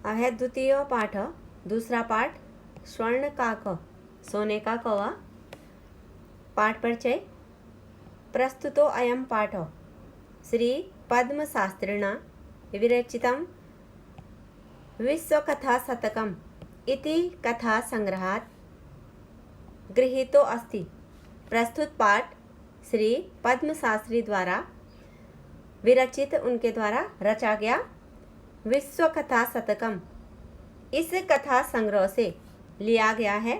अब है द्वितीय पाठ, दूसरा पाठ स्वर्ण काक, सोने का कौवा। पाठ परिचय। प्रस्तुतो अयं पाठ श्री पद्मशास्त्रिणा विरचितं विश्वकथाशतकम् इति कथासंग्रहात् गृहीतो अस्ति। प्रस्तुत पाठ श्री पद्मशास्त्री द्वारा विरचित, उनके द्वारा रचा गया विश्व कथा शतकम इस कथा संग्रह से लिया गया है।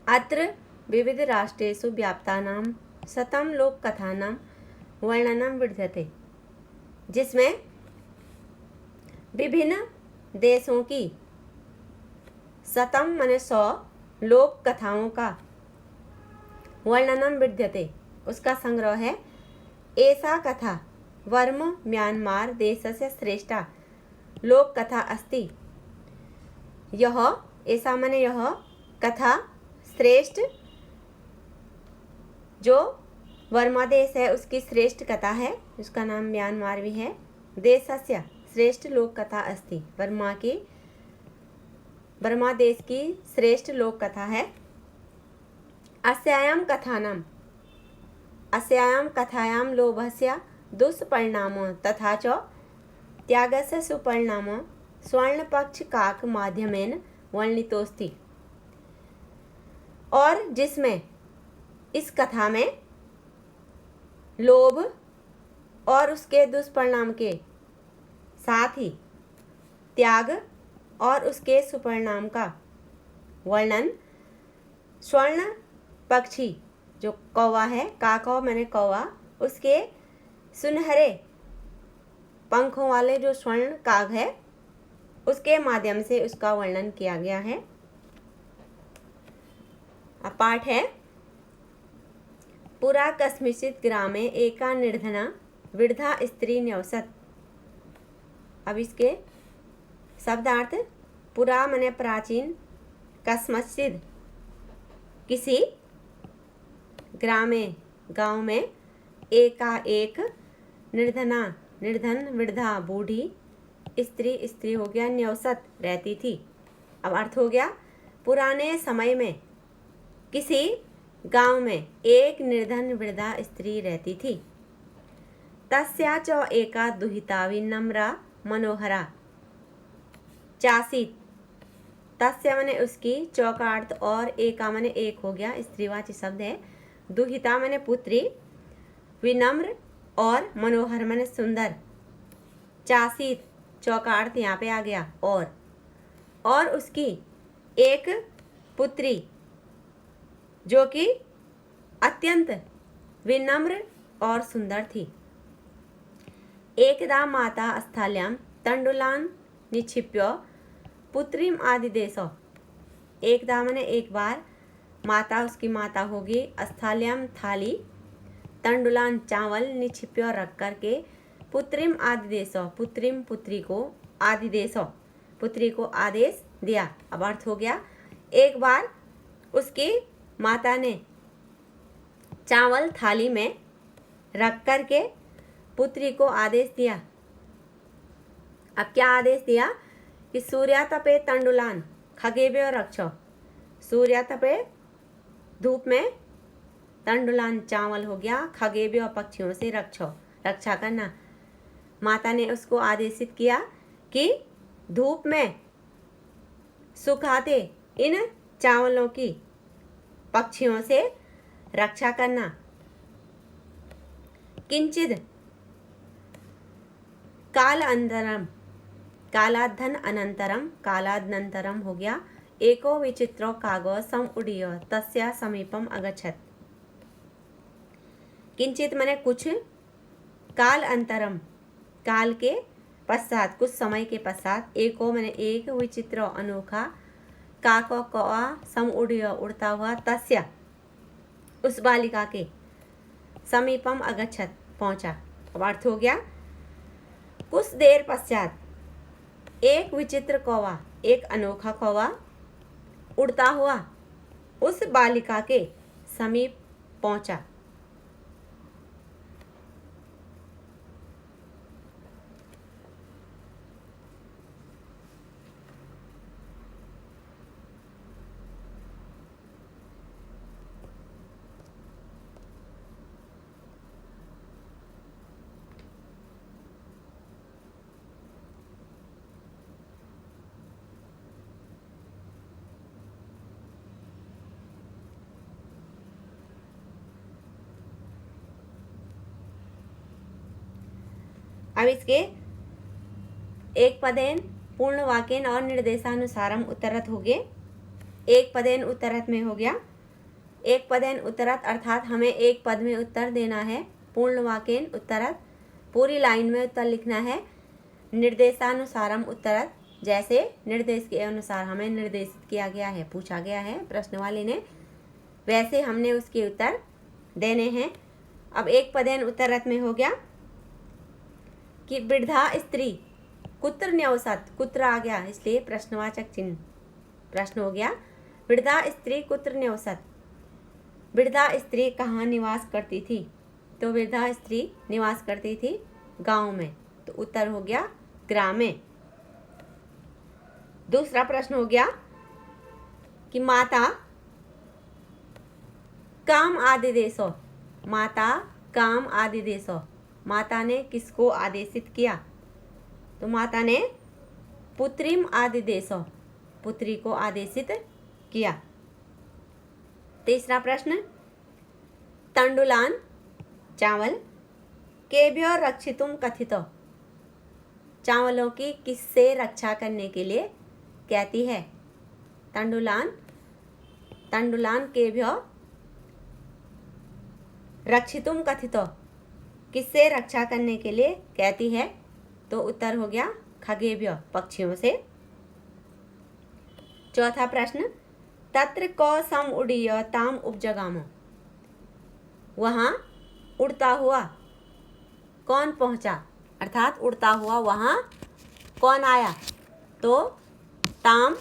अत्र विविध राष्ट्रेषु व्याप्तानां शतं लोक कथानां वर्णनं विद्यते, जिसमें विभिन्न देशों की शतम माने 100 लोक कथाओं का वर्णनं विद्यते, उसका संग्रह है। ऐसा कथा वर्म म्यांमार देशस्य श्रेष्ठा लोक कथा अस्ति। यह ऐसा माने यह कथा श्रेष्ठ, जो वर्मा देश है उसकी श्रेष्ठ कथा है, उसका नाम म्यांमार भी है। देशस्य श्रेष्ठ लोक कथा अस्ति, वर्मा देश की श्रेष्ठ लोक कथा है। अस्यायां कथायां लोभस्य दुष्परिणामो तथा च त्यागस्य सुपरिणामो स्वर्णपक्षकाक माध्यमेन वर्णितोस्ति। और जिसमें इस कथा में लोभ और उसके दुष्परिणाम के साथ ही त्याग और उसके सुपरिणाम का वर्णन स्वर्ण पक्षी जो कौवा है, काकौ मैंने कौवा, उसके सुनहरे पंखों वाले जो स्वर्ण काग है उसके माध्यम से उसका वर्णन किया गया है। अब पाठ है। पुरा कस्मिंश्चित् ग्रामे एका निर्धना वृद्धा स्त्री न्यवसत्। अब इसके शब्दार्थ। पुरा माने प्राचीन, कस्मिंश्चित् किसी, ग्रामे गांव में, एक निर्धन वृद्धा बूढ़ी, स्त्री हो गया, न्यवसत रहती थी। अब अर्थ हो गया, पुराने समय में किसी गांव में एक निर्धन वृद्धा स्त्री रहती थी। तस्या च एका दुहिता विनम्रा मनोहरा चासीत। तस्य माने उसकी, चौ का अर्थ और, एका माने एक हो गया, स्त्रीवाची शब्द है। दुहिता माने पुत्री, विनम्र और मनोहर माने सुंदर। चासीत, चौ का अर्थ यहाँ पे आ गया और उसकी एक पुत्री जो कि अत्यंत विनम्र और सुंदर थी। एकदा माता स्थाल्यां तंडुलान निक्षिप्य पुत्रीम आदिदेश। एकदा माने एक बार, माता उसकी माता होगी, स्थाल्याम थाली, तंडुलान चावल, निक्षिप्य रख करके, पुत्रीम आदिदेश पुत्रीम पुत्री को, आदिदेश पुत्री को आदेश दिया। अब अर्थ हो गया, एक बार उसकी माता ने चावल थाली में रख करके पुत्री को आदेश दिया। अब क्या आदेश दिया कि सूर्या तपे तंडुलान खगेभ्यो रक्षो। सूर्या तपे धूप में, तंडुलान चावल हो गया, खगेभ्यो पक्षियों से रक्षा करना। माता ने उसको आदेशित किया कि धूप में सुखाते इन चावलों की पक्षियों से रक्षा करना। किंचिद कालादनंतरम हो गया, एको विचित्रो कागो समुदीय तस्या समीपम अगच्छत्। किंचित माने कुछ, काल अंतरम काल के पश्चात, कुछ समय के पश्चात, एको माने एक, विचित्र अनोखा, काको कौआ, समुदीय उड़ता हुआ, तस्या उस बालिका के, समीपम अगच्छत् पहुंचा। अब अर्थ हो गया, कुछ देर पश्चात एक विचित्र कौवा, एक अनोखा कौवा उड़ता हुआ उस बालिका के समीप पहुंचा। अब इसके एक पदेन पूर्ण वाक्यन और निर्देशानुसारम उत्तरत हो गए। एक पदेन उत्तरत में हो गया। एक पदेन उत्तरत अर्थात हमें एक पद में उत्तर देना है। पूर्ण वाक्यन उत्तरत पूरी लाइन में उत्तर लिखना है। निर्देशानुसारम उत्तरत जैसे निर्देश के अनुसार हमें निर्देशित किया गया है, पूछा गया है प्रश्न वाले ने, वैसे हमने उसके उत्तर देने हैं। अब एक पदेन उत्तरत में हो गया कि वृद्धा स्त्री कुत्र न्यवसत, कुत्र आ गया इसलिए प्रश्नवाचक चिन्ह, प्रश्न हो गया वृद्धा स्त्री कुत्र न्यवसत। वृद्धा स्त्री कहाँ निवास करती थी? तो वृद्धा स्त्री निवास करती थी गांव में, तो उत्तर हो गया ग्रामे। दूसरा प्रश्न हो गया कि माता काम आदिदेशो, माता काम आदिदेशो, माता ने किसको आदेशित किया? तो माता ने पुत्रीम आदिदेशो, पुत्री को आदेशित किया। तीसरा प्रश्न तंडुलान चावल केभ्यो रक्षितुम कथितो, चावलों की किससे रक्षा करने के लिए कहती है? तंडुलान, तंडुलान केभ्यो रक्षितुम कथितो, किससे रक्षा करने के लिए कहती है? तो उत्तर हो गया खगेभ्यो, पक्षियों से। चौथा प्रश्न तत्र क सम उड़ीय ताम उपजगामो, वहाँ उड़ता हुआ कौन पहुँचा, अर्थात उड़ता हुआ वहाँ कौन आया? तो ताम,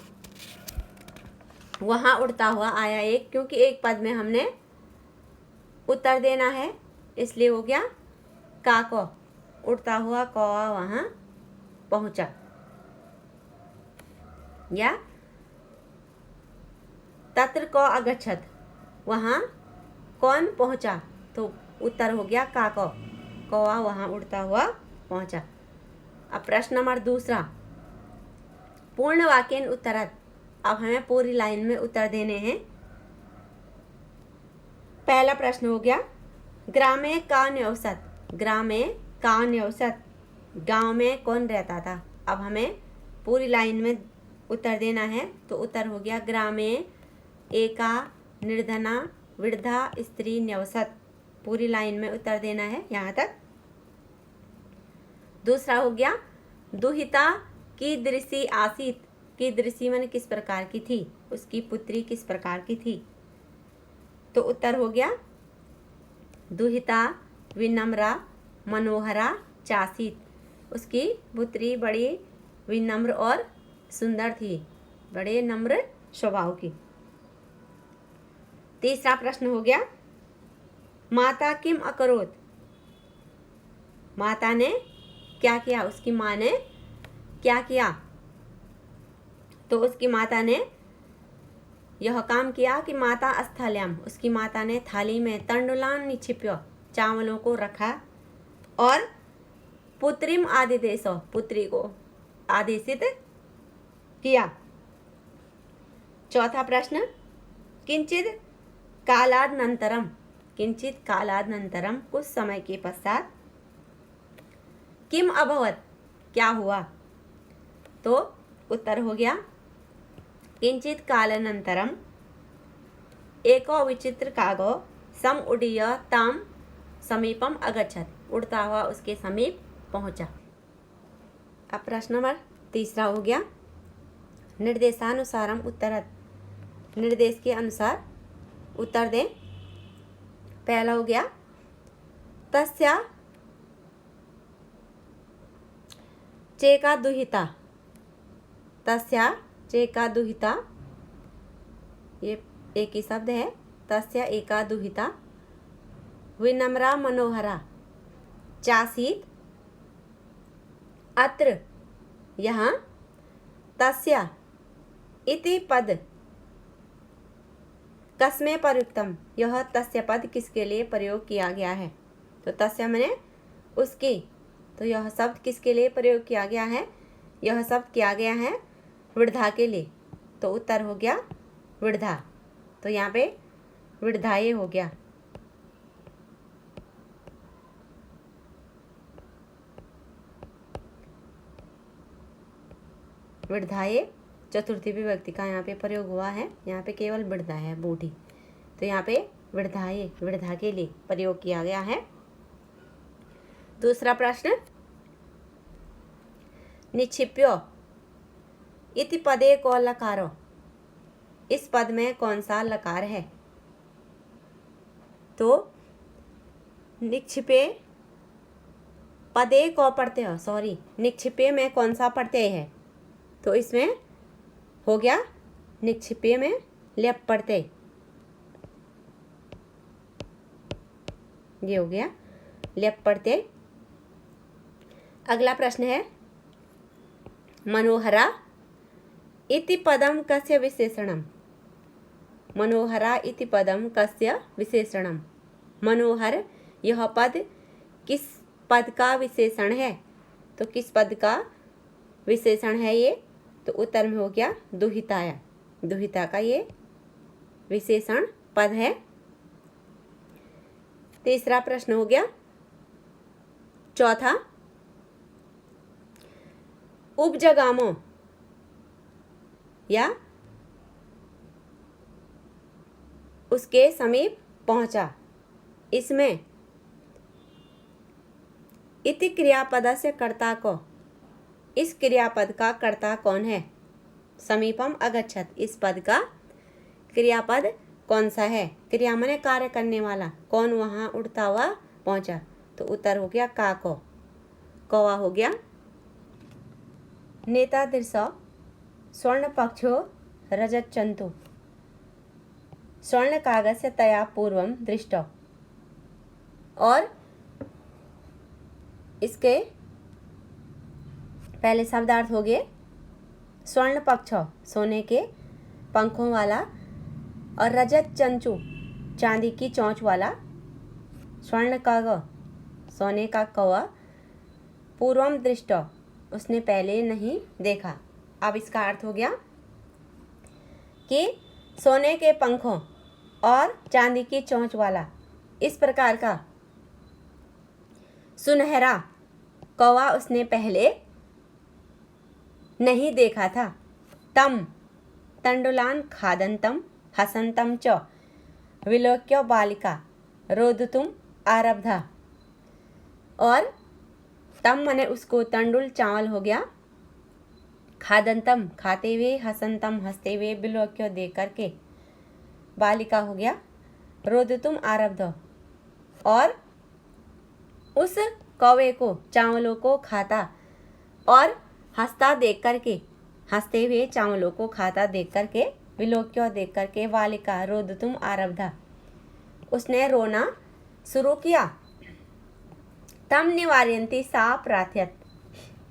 वहाँ उड़ता हुआ आया एक, क्योंकि एक पद में हमने उत्तर देना है इसलिए हो गया काको, उड़ता हुआ कौवा वहाँ पहुँचा। या तत्र को अगच्छत, वहाँ कौन पहुँचा? तो उत्तर हो गया काको, कौवा वहाँ उड़ता हुआ पहुँचा। अब प्रश्न नंबर दूसरा पूर्ण वाक्यन उत्तरत, अब हमें पूरी लाइन में उत्तर देने हैं। पहला प्रश्न हो गया ग्रामे का न्यवसत, ग्रामे का न्यवसत, गांव में कौन रहता था? अब हमें पूरी लाइन में उत्तर देना है, तो उत्तर हो गया ग्रामे एका निर्धना वृद्धा स्त्री न्यवसत, पूरी लाइन में उत्तर देना है यहाँ तक। दूसरा हो गया दुहिता की दृषि आसीत, की दृषि मन किस प्रकार की थी, उसकी पुत्री किस प्रकार की थी? तो उत्तर हो गया दुहिता विनम्रा मनोहरा चासीत, उसकी पुत्री बड़ी विनम्र और सुंदर थी, बड़े नम्र स्वभाव की। तीसरा प्रश्न हो गया माता किम अकरोत, माता ने क्या किया, उसकी माँ ने क्या किया? तो उसकी माता ने यह काम किया कि माता अस्थाल्याम, उसकी माता ने थाली में तंडुलान निक्षिप्य, चावलों को रखा और पुत्रिम आदिदेशो, पुत्री को आदेशित किया। चौथा प्रश्न किंचित कालादनंतरम, किंचित कालादनंतरम, कुछ समय के पश्चात किम अभवत, क्या हुआ? तो उत्तर हो गया किंचित कालानंतरम एको विचित्र कागो सम उडीय ताम समीपम अगच्छत, उड़ता हुआ उसके समीप पहुंचा। अब प्रश्न नंबर तीसरा हो गया निर्देशानुसारम उत्तरत, निर्देश के अनुसार उत्तर दें। पहला हो गया तस्या चेका दुहिता, तस्या चेका दुहिता, ये एक ही शब्द है, तस्या एका दुहिता विनम्रा मनोहरा चासीत अत्र, यहाँ तस्या इति पद कस्मे प्रयुक्तम, यह तस्य पद किसके लिए प्रयोग किया गया है? तो तस्य मैंने उसकी, तो यह शब्द किसके लिए प्रयोग किया गया है? यह शब्द किया गया है वृद्धा के लिए, तो उत्तर हो गया वृद्धा, तो यहाँ पे वृद्धाए हो गया। विढ़धाये चतुर्थी विभक्ति का यहाँ पे प्रयोग हुआ है। यहाँ पे केवल विढ़धा है, बूढ़ी, तो यहाँ पे विढ़धाये विढ़धा के लिए प्रयोग किया गया है। दूसरा प्रश्न, निक्षिप्यो इति पदे को लकारो, इस पद में कौन सा लकार है? तो निक्षिपे पदे को पढ़ते हो, सॉरी, निक्षिपे में कौन सा पढ़ते है? तो इसमें हो गया निक्षिपे में लेप पढ़ते, ये हो गया लेप पढ़ते। अगला प्रश्न है, मनोहरा इति पदम कस्य विशेषणम, मनोहरा इति पदम कस्य विशेषणम, मनोहर यह पद किस पद का विशेषण है? तो किस पद का विशेषण है ये? तो उत्तर में हो गया दुहिताया, दुहिता का ये विशेषण पद है। तीसरा प्रश्न हो गया। चौथा, उपजगामो या उसके समीप पहुंचा, इसमें इति क्रियापद से कर्ता को, इस क्रियापद का कर्ता कौन है? समीपम अगच्छत, इस पद का क्रियापद कौन सा है? क्रिया माने कार्य करने वाला, कौन वहाँ उड़ता हुआ पहुंचा? तो उत्तर हो गया काको, कौवा हो गया। नेता दृश्य स्वर्ण पक्षो रजत चंतु स्वर्ण कागज तया पूर्वम दृष्ट, और इसके पहले शब्दार्थ हो गए स्वर्ण पक्ष सोने के पंखों वाला, और रजत चंचू चांदी की चोंच वाला, स्वर्ण काग सोने का कौवा, पूर्वम दृष्ट उसने पहले नहीं देखा। अब इसका अर्थ हो गया कि सोने के पंखों और चांदी की चोंच वाला इस प्रकार का सुनहरा कौवा उसने पहले नहीं देखा था। तम तंडुलान खादंतम हसंतम च विलोक्य बालिका रोदतुम आरब्धा, और तम मने उसको, तंडुल चावल हो गया, खादंतम खाते हुए, हसंतम हंसते हुए, विलोक्य देख करके, बालिका हो गया, रोदतुम आरब्ध, और उस कौवे को, चावलों को खाता और हंसता देख करके, हंसते हुए चावलों को खाता देख करके, विलोक्य देख करके, बालिका रोदतुम आरब्धा उसने रोना शुरू किया। तम निवार्यंती सा प्रार्थयत,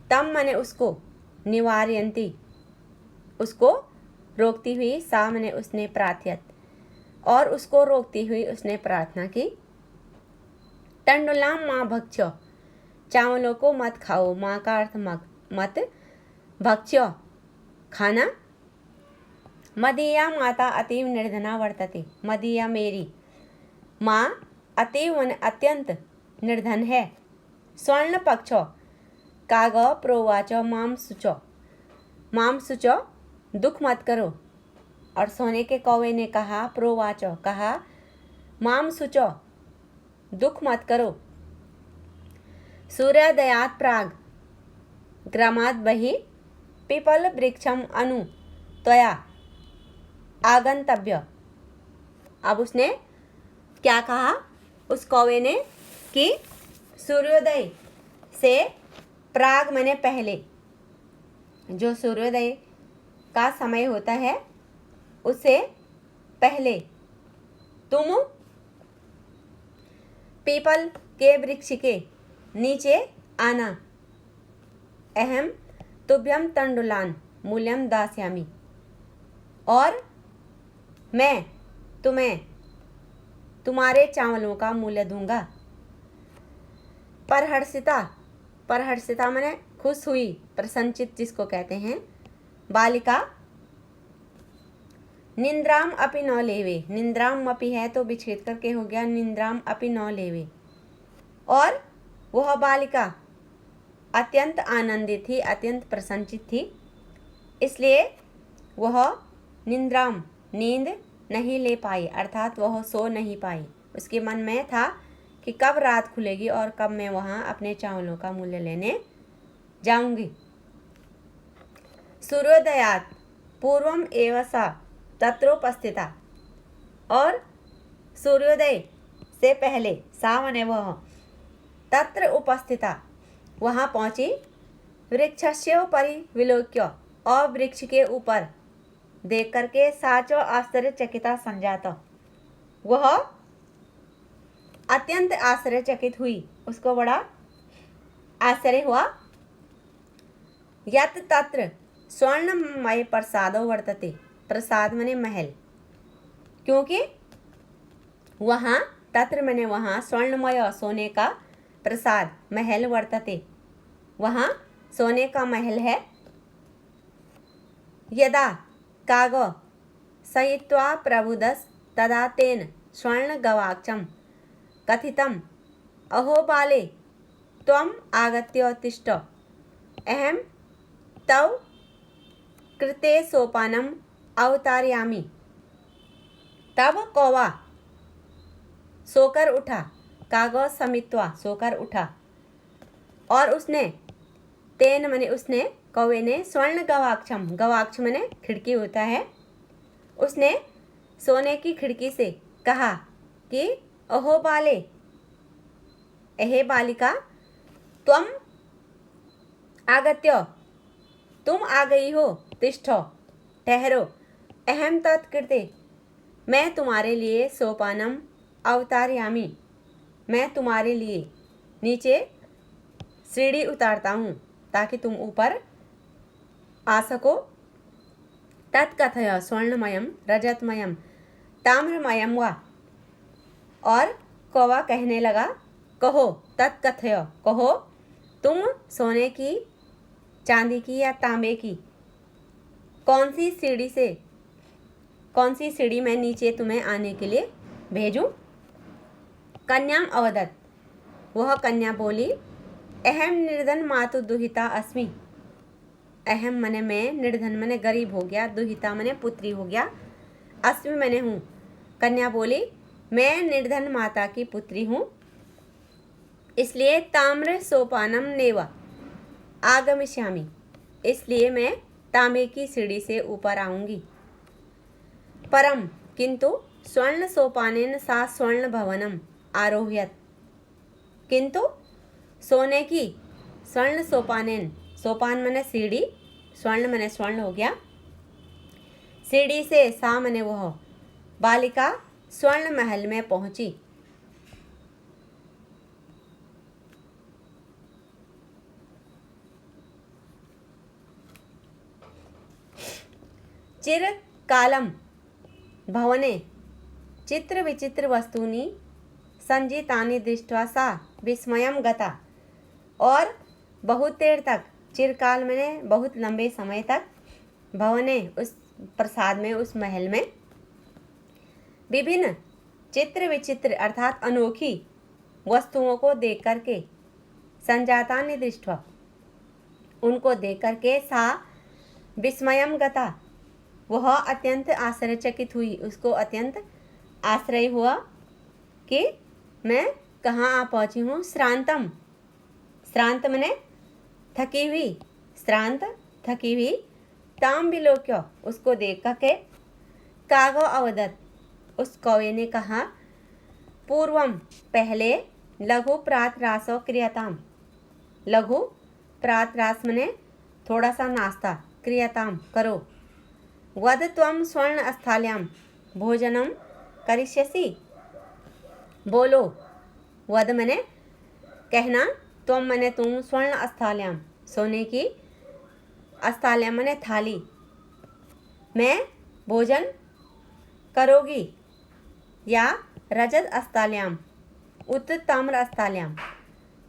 तम मने उसको, निवार्यंती उसको रोकती हुई, सा मने उसने, प्रार्थयत और उसको रोकती हुई उसने प्रार्थना की। तंडुलाम माँ भक्ष्य चावलों को मत खाओ, माँ का अर्थ मत, भक्ष्य खाना। मदीया माता अतीव निर्धना वर्तते, मदीया मेरी माँ अतीव अत्यंत निर्धन है। स्वर्ण पक्ष काग प्रोवाच माम सुचो, माम सुचो दुख मत करो, और सोने के कौवे ने कहा, प्रोवाच कहा, माम सुचो दुख मत करो। सूर्योदयात प्राग ग्रामात बहि पीपल वृक्षम अनु त्वया आगंतव्य। अब उसने क्या कहा उस कौवे ने कि सूर्योदय से, प्राग मैंने पहले, जो सूर्योदय का समय होता है उससे पहले तुम पीपल के वृक्ष के नीचे आना। अहम तुभ्यम तंडुलान मूल्यम दास्यामि, और मैं तुम्हें तुम्हारे चावलों का मूल्य दूंगा। परहर्षिता, परहर्षिता माने खुश हुई, प्रसन्नचित जिसको कहते हैं, बालिका निंद्राम अपि न लेवे, निंद्राम अपि है तो विच्छेद करके हो गया निंद्राम अपि न लेवे, और वह बालिका अत्यंत आनंदित थी, अत्यंत प्रसन्नचित थी। इसलिए वह निंद्राम नींद नहीं ले पाई, अर्थात वह सो नहीं पाई। उसके मन में था कि कब रात खुलेगी और कब मैं वहाँ अपने चावलों का मूल्य लेने जाऊंगी। सूर्योदयात पूर्वम एव सा तत्रोपस्थिता, और सूर्योदय से पहले सा मने वह तत्र उपस्थिता वहाँ पहुँची। वृक्षस्योपरि विलोक्य, और वृक्ष के ऊपर देख करके साचो आश्चर्यचकिता संजात, वह अत्यंत आश्चर्यचकित हुई, उसको बड़ा आश्चर्य हुआ। यत तत्र स्वर्णमय प्रसादो वर्तते, प्रसाद मने महल, क्योंकि वहाँ तत्र मने वहाँ स्वर्णमय सोने का प्रसाद महल वर्तते, वहाँ सोने का महल है। यदा कागो सयित्वा प्रबुदस तदा तेन स्वर्ण गवाक्षम कथितम अहो बाले त्वम आगत्य तिष्ठ अहम तव कृते सोपानम अवतारयामि। तब कौवा सोकर उठा, कागो समित्वा सोकर उठा, और उसने तेन मने उसने कौवे ने स्वर्ण गवाक्षम, गवाक्ष मने खिड़की होता है, उसने सोने की खिड़की से कहा कि अहो बाले, अहे बालिका, त्वम आगत्य, तुम आ गई हो, तिष्ठो ठहरो, अहम तत्कृते, मैं तुम्हारे लिए सोपानम अवतारयामि, मैं तुम्हारे लिए नीचे सीढ़ी उतारता हूँ ताकि तुम ऊपर आ सको। तत्कथय स्वर्णमयम रजतमयम ताम्रमयम वा, और कौवा कहने लगा, कहो तत्कथय, कहो तुम सोने की, चांदी की या तांबे की कौन सी सीढ़ी मैं नीचे तुम्हें आने के लिए भेजूं। कन्याम अवदत, वह कन्या बोली, अहम निर्धन मातु दुहिता अस्मि, अहम मने मैं, निर्धन मने गरीब हो गया, दुहिता मने पुत्री हो गया, अस्मि मने हूँ। कन्या बोली, मैं निर्धन माता की पुत्री हूँ, इसलिए ताम्र सोपानम नेवा आगमिष्यामि, इसलिए मैं तांबे की सीढ़ी से ऊपर आऊंगी। परम किंतु स्वर्ण सोपानेन सा स्वर्ण भवनम आरोह्यत, किंतु सोने की स्वर्ण सोपानेन, सोपान मने सीढ़ी, स्वर्ण मने स्वर्ण हो गया, सीढ़ी से सा मने वह बालिका स्वर्ण महल में पहुंची। चिर कालम भवने चित्र विचित्र वस्तूनि संजितानि दृष्ट्वा सा विस्मयम गता, और बहुत देर तक, चिरकाल में बहुत लंबे समय तक, भवने उस प्रसाद में, उस महल में, विभिन्न चित्र विचित्र अर्थात अनोखी वस्तुओं को देख करके, संजातानि दृष्ट्वा उनको देख करके, सा विस्मयम गता वह अत्यंत आश्चर्यचकित हुई, उसको अत्यंत आश्चर्य हुआ कि मैं कहाँ आ पहुँची हूँ। श्रांतम, श्रांत मने थकी हुई, श्रांत थकी हुई, ताम विलोक्य उसको देख करके, कागो अवदत उस कौवे ने कहा, पूर्वम पहले, लघु प्रातरासो क्रियताम, लघु प्रातरास मने थोड़ा सा नाश्ता, क्रियताम करो, वद त्वम स्वर्ण स्थाल्याम भोजनम करिष्यसि, बोलो, वद मने कहना, त्वम मने तुम, स्वर्ण स्थाल्याम सोने की, स्थाल्याम मने थाली, मैं भोजन करोगी, या रजत स्थाल्याम उत ताम्र स्थाल्याम,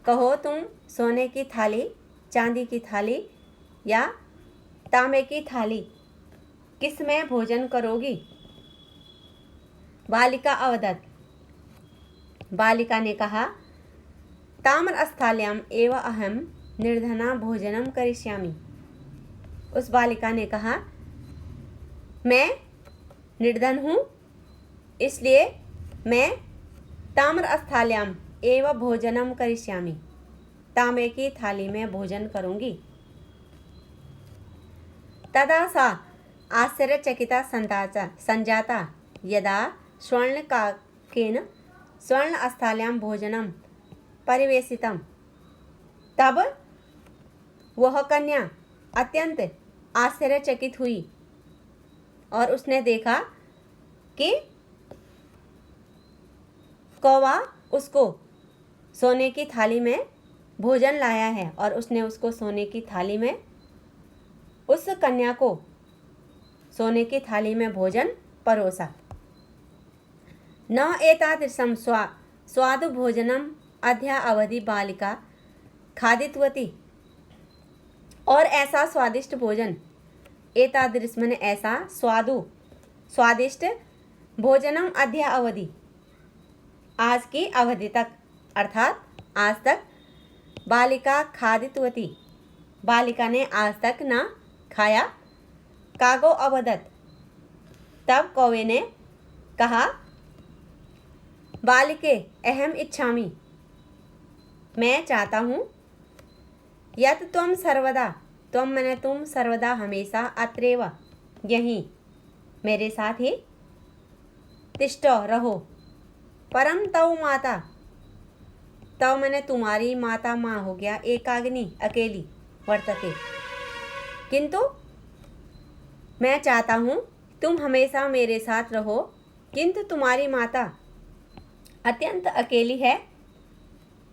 कहो तुम सोने की थाली, चांदी की थाली या तांबे की थाली किस में भोजन करोगी। बालिका अवदत, बालिका ने कहा, ताम्र स्थाल्याम एव अहम निर्धना भोजनम करिष्यामि, उस बालिका ने कहा, मैं निर्धन हूँ, इसलिए मैं ताम्रस्थाल्याम एव भोजनम करिष्यामि, तांबे की थाली में भोजन करूँगी। तदा सा आश्चर्यचकिता संजाता यदा स्वर्णकाकेन स्वर्णस्थाल्यां भोजनं परिवेशितम। तब वह कन्या अत्यंत आश्चर्यचकित हुई और उसने देखा कि कौवा उसको सोने की थाली में भोजन लाया है और उसने उसको सोने की थाली में, उस कन्या को सोने की थाली में भोजन परोसा। न एतादृशं स्वादु भोजनम अद्या अवधि बालिका खादितवती। और ऐसा स्वादिष्ट भोजन, एतादृश माने ऐसा, स्वादिष्ट भोजनम अद्या अवधि, आज की अवधि तक, अर्थात आज तक बालिका खादितवती, बालिका ने आज तक ना खाया। कागो अवदत, तब कौवे ने कहा, बालिके अहम इच्छामि, मैं चाहता हूँ, यत त्वम सर्वदा, त्वम मैंने तुम, सर्वदा हमेशा, अत्रैव यहीं मेरे साथ ही, तिष्ठ रहो, परम तव माता, तव मैंने तुम्हारी, माता माँ हो गया, एकाग्नि अकेली, वर्तते, किंतु मैं चाहता हूँ तुम हमेशा मेरे साथ रहो, किंतु तुम्हारी माता अत्यंत अकेली है,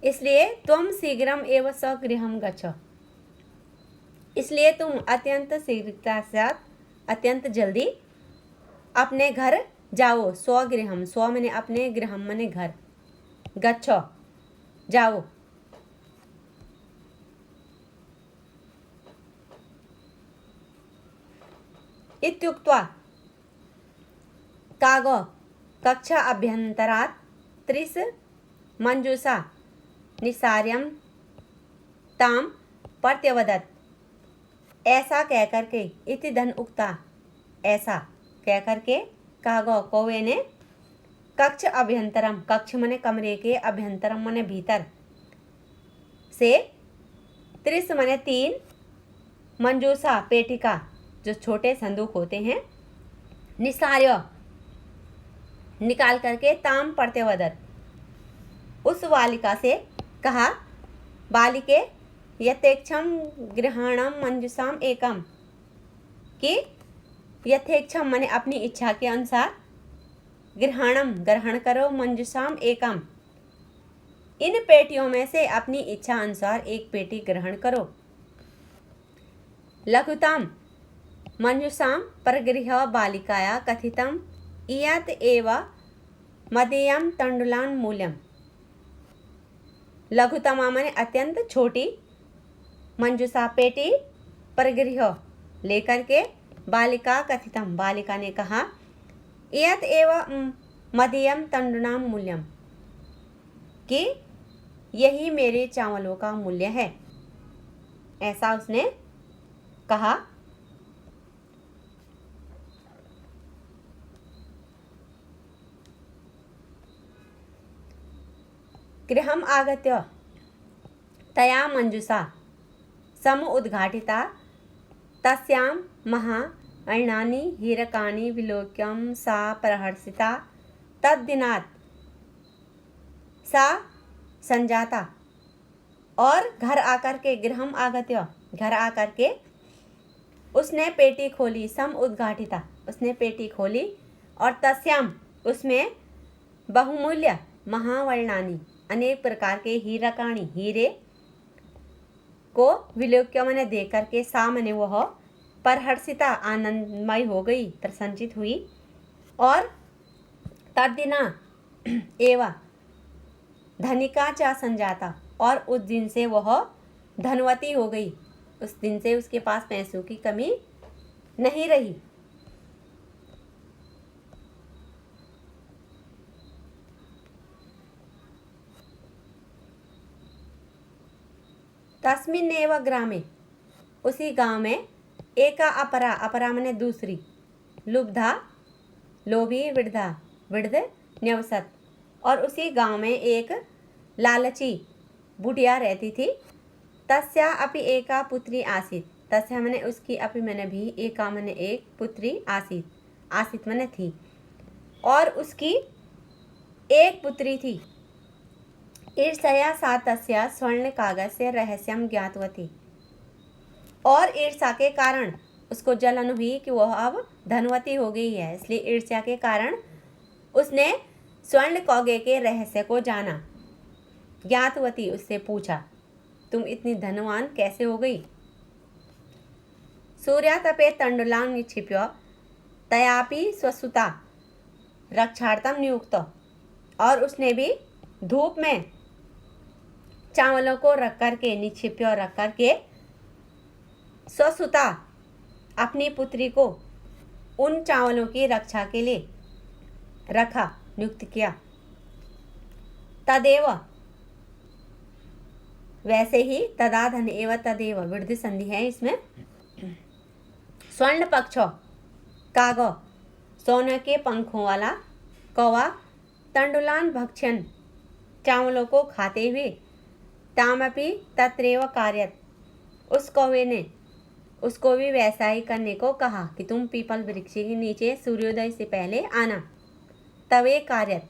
इसलिए त्वम शीघ्रम एव स्वगृहम गच्छ, इसलिए तुम अत्यंत शीघ्रता से, अत्यंत जल्दी अपने घर जाओ। स्वगृहम, स्व मैंने अपने, गृहम मैंने घर, गच्छ जाओ। इत्युक्त्वा कागो कक्षा अभ्यंतरात् त्रिस मंजूषा निसार्यम ताम प्रत्यवदत्। ऐसा कह करके, इति धन उक्ता, ऐसा कह करके, कागो कौवे ने, कक्ष अभ्यंतरम, कक्ष मने कमरे के, अभ्यंतरम मने भीतर से, त्रिस मने 3, मंजूषा पेटिका, जो छोटे संदूक होते हैं, निसार्य निकाल करके, ताम प्रत्यवदत्, उस बालिका से कहा, बालिके यथेक्षम गृहाणम मंजूषाम एकम, कि यथेक्षम माने अपनी इच्छा के अनुसार, गृहाणम ग्रहण करो, मंजूषाम एकम, इन पेटियों में से अपनी इच्छा अनुसार एक पेटी ग्रहण करो। लघुताम मंजूषाम परगृह बालिकाया कथितम इयत एव मदीयम तंडुलान मूल्यम। लघुतमा माने अत्यंत छोटी, मंजूषा पेटी, परगृह लेकर के, बालिका कथितम, बालिका ने कहा, इयत एव मदीयम तंडुलान मूल्यम, कि यही मेरे चावलों का मूल्य है, ऐसा उसने कहा। गृहम आगत्य तया मंजूषा सम उद्घाटिता तस्यां महा अर्णानि हीरकानि विलोक्यं सा प्रहर्षिता। तद्दिनात् सा संजाता, और घर आकर के, गृहम आगत्य, घर आकर के उसने पेटी खोली, सम उद्घाटिता, उसने पेटी खोली, और तस्याम उसमें बहुमूल्य महावर्णानी अनेक प्रकार के हीरकाणी हीरे को विलोक्य मैंने देख करके, सा मैंने वह परहर्षिता आनंदमय हो गई, प्रसन्नचित हुई, और तद्दिना एवं धनिका चा संजाता, और उस दिन से वह धनवती हो गई, उस दिन से उसके पास पैसों की कमी नहीं रही। तस्मिन्नेव ग्रामे, उसी गांव में, एका अपरा, अपरा मैंने दूसरी, लुब्धा लोभी, विड़धा विड़ध न्यवसत। और उसी गांव में एक लालची बुढ़िया रहती थी। तस्या अपि एका पुत्री आसीत, तस्या मैंने उसकी, अपि मैंने भी, एका मैंने एक, पुत्री आसीत, आसीत मैंने थी, और उसकी एक पुत्री थी। ईर्ष्या सा तस्या स्वर्ण कागज से रहस्यम ज्ञातवती। और ईर्ष्या के कारण उसको जलन हुई कि वह अब धनवती हो गई है, इसलिए ईर्ष्या के कारण उसने स्वर्ण कौगे के रहस्य को जाना। ज्ञातवती, उससे पूछा तुम इतनी धनवान कैसे हो गई। सूर्यातपे तंडुलां निक्षिप्य तयापि स्वसुता रक्षार्थम नियुक्त। और उसने भी धूप में चावलों को रख करके, निक्षिप्य रख करके, स्वसुता अपनी पुत्री को उन चावलों की रक्षा के लिए रखा, नियुक्त किया। तदेव, वैसे ही, तदा धन एव तदेव, वृद्धि संधि है इसमें। स्वर्ण पक्षो कागो, सोने के पंखों वाला कौवा, तंडुलान भक्षण, चावलों को खाते हुए, तामपि तत्रैव कार्यत, उस कौवे ने उसको भी वैसा ही करने को कहा कि तुम पीपल वृक्ष के नीचे सूर्योदय से पहले आना। तवे कार्यत,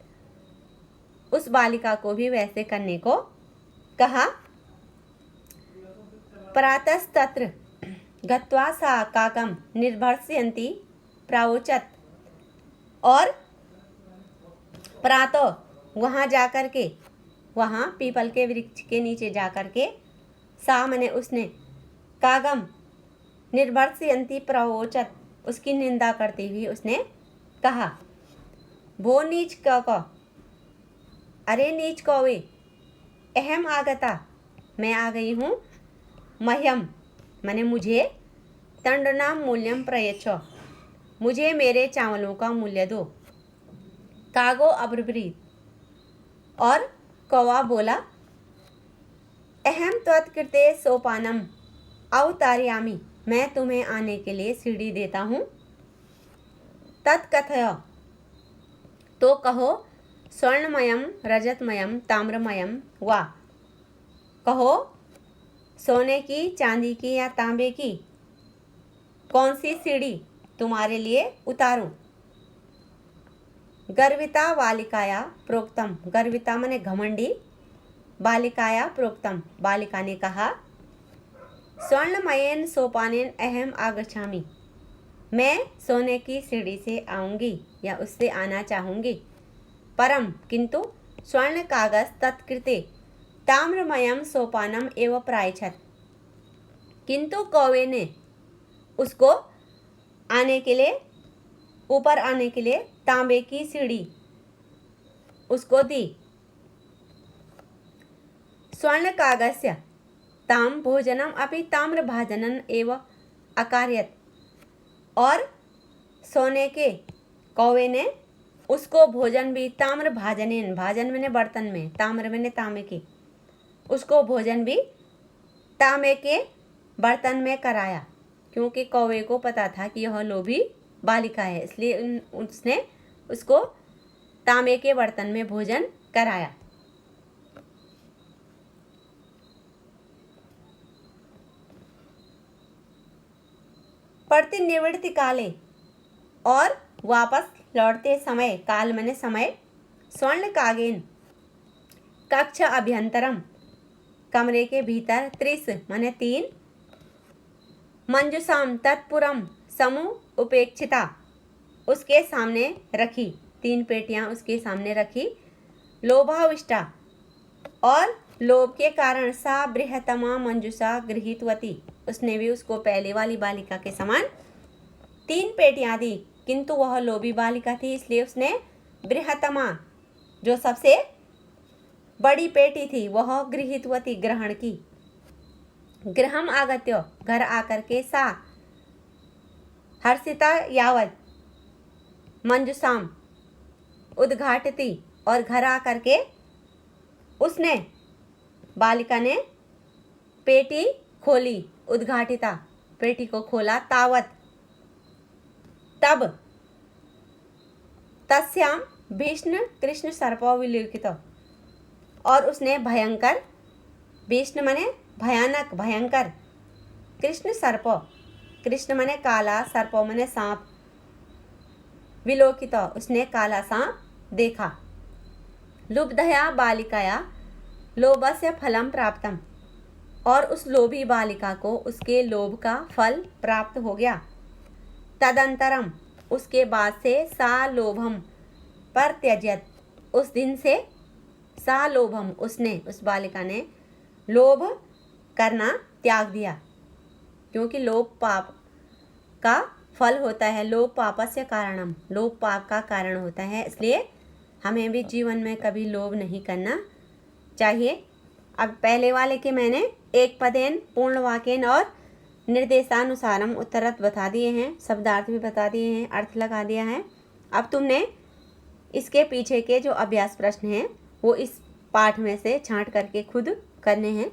उस बालिका को भी वैसे करने को कहा। प्रातस्तत्र गत्वा सा काकम निर्भर्ष्यन्ति प्रावोचत। और प्रातः वहाँ जाकर के, वहाँ पीपल के वृक्ष के नीचे जाकर के, सा मने उसने, कागम निर्भर्ष्यन्ति प्रवोचत, उसकी निंदा करती हुई उसने कहा, भो नीच कौको, अरे नीच कौवे, अहम आगता, मैं आ गई हूँ, मह्यम मने मुझे, तंडुनाम मूल्यम प्रयच्छो, मुझे मेरे चावलों का मूल्य दो। कागो अब्रवीत, और कौवा बोला, अहम त्वत्कृते सोपानम अवतारयामि, मैं तुम्हें आने के लिए सीढ़ी देता हूँ। तत्कथय, तो कहो, स्वर्णमयम रजतमयम ताम्रमयम वा, कहो सोने की, चांदी की या तांबे की कौन सी सीढ़ी तुम्हारे लिए उतारूं। गर्विता बालिकाया प्रोक्तम, गर्विता मने घमंडी, बालिकाया प्रोक्तम, बालिका ने कहा, स्वर्णमयेन सोपानेन अहम आगच्छामि, मैं सोने की सीढ़ी से आऊंगी या उससे आना चाहूंगी। परम, किंतु स्वर्ण कागज तत्कृते ताम्रमयम सोपानम एवं प्रायच्छत, किंतु कौवे ने उसको आने के लिए, ऊपर आने के लिए तांबे की सीढ़ी उसको दी। स्वर्ण कागस्य ताम भोजनम अपि ताम्र भाजनन एवं अकार्यत, और सोने के कौवे ने उसको भोजन भी ताम्र भाजनेन, भाजन मैंने बर्तन में, ताम्र मैंने तांबे के, उसको भोजन भी तांबे के बर्तन में कराया, क्योंकि कौवे को पता था कि यह लोभी बालिका है, इसलिए उसने उसको तांबे के बर्तन में भोजन कराया। प्रतिनिवृत्ति काले, और वापस लौटते समय, काल मैंने समय, स्वर्ण कागेन कक्ष अभ्यंतरम, कमरे के भीतर, त्रिस मैंने 3, मंजुषाम तत्पुरम समूह उपेक्षिता, उसके सामने रखी, 3 पेटियां उसके सामने रखी। लोभाविष्टा, और लोभ के कारण, सा बृहतमा मंजुषा गृहीतवती, उसने भी उसको पहले वाली बालिका के समान 3 पेटियां दी, किंतु वह लोभी बालिका थी, इसलिए उसने बृहतमा, जो सबसे बड़ी पेटी थी, वह गृहीतवती, ग्रहण की। गृहम आगत्य, घर आकर के, सा हर्षिता यावत मंजुषाम उद्घाटिती, और घर आकर के उसने, बालिका ने पेटी खोली, उद्घाटिता पेटी को खोला तावत तब तस्याम भीष्ण कृष्ण सर्पो विलोकित, और उसने भयंकर, भीष्ण मने भयानक भयंकर, कृष्ण सर्प, कृष्ण मने काला, सर्पो मने सांप, विलोकित उसने काला सांप देखा। लुब्धया बालिकाया लोभस्य फलम प्राप्तम, और उस लोभी बालिका को उसके लोभ का फल प्राप्त हो गया। तदंतरम उसके बाद से सा लोभम पर त्यजत, उस दिन से सा लोभम उसने, उस बालिका ने लोभ करना त्याग दिया, क्योंकि लोभ पाप का फल होता है। लोभ पापस्य कारणम, लोभ पाप का कारण होता है, इसलिए हमें भी जीवन में कभी लोभ नहीं करना चाहिए। अब पहले वाले के मैंने एक पदेन, पूर्ण वाक्यन और निर्देशानुसारम उत्तरत बता दिए हैं, शब्दार्थ भी बता दिए हैं, अर्थ लगा दिया है। अब तुमने इसके पीछे के जो अभ्यास प्रश्न हैं वो इस पाठ में से छांट करके खुद करने हैं।